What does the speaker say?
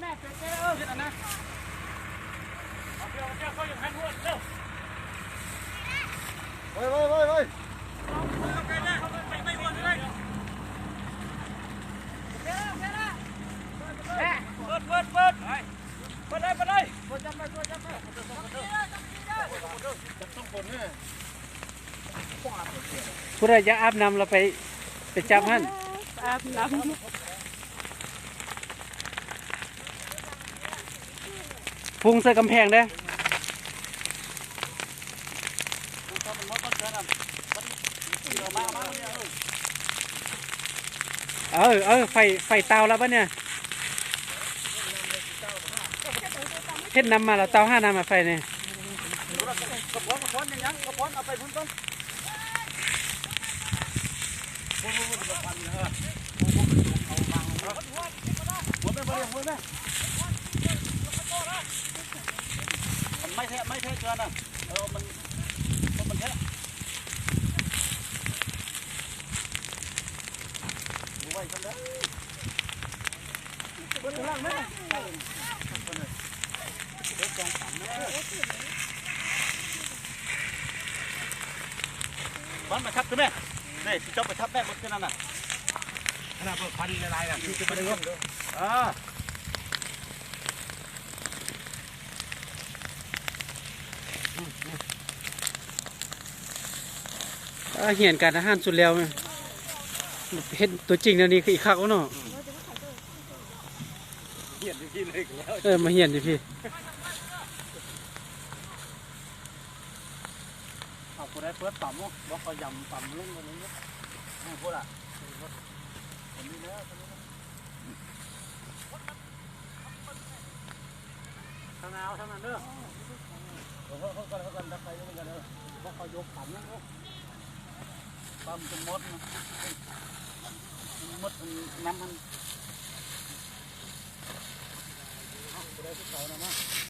แม่เป๊ะเฮ็ดอันนะเอาเดี๋ยวเขาอย่างนั้นหัวเร็วไปไปหัวเลยเปิดเลยจับไปต้องผลเนี่ยผู้ใดจะอาบน้ำเราไปจับหั่นอาบน้พุงใส่กำแพงเด้ไฟเตาแล้วปะเนี่ยเฮ็ดน้ำมาแล้วเตาห้าน้ำมาไฟเนี่ยกระพอนอย่างยังกระพอนเอาไปพุ่นต้นไม่แท้เกินอ่ะมันแท้ดูไว้กันเลยบนล่างไหมบอลมาทับกันไหมนี่เจ้าไปทับแม่หมดกันนั่นน่ะขนาดพอดีละลายน่ะที่จะไปดึงเหียนการอาหารสุดแล้วเห็นตัวจริงแล้วนี่คืออีกคักแล้วเนาะเหียนที่เลยแล้วมาเหียนดิพี่เอาผู้ใดเปิดปั๊มบอกเขายำปั๊มลุ่มกันนี้ให้พูดอ่ะคนนี้แล้วทางนาวทางนั้นเด้อเขากันดักไปเหมือนกันเด้อเพราะเขายกปั๊มนั่นปั๊มจนมดน้ำมันเอาผู้ใดที่เขานะมา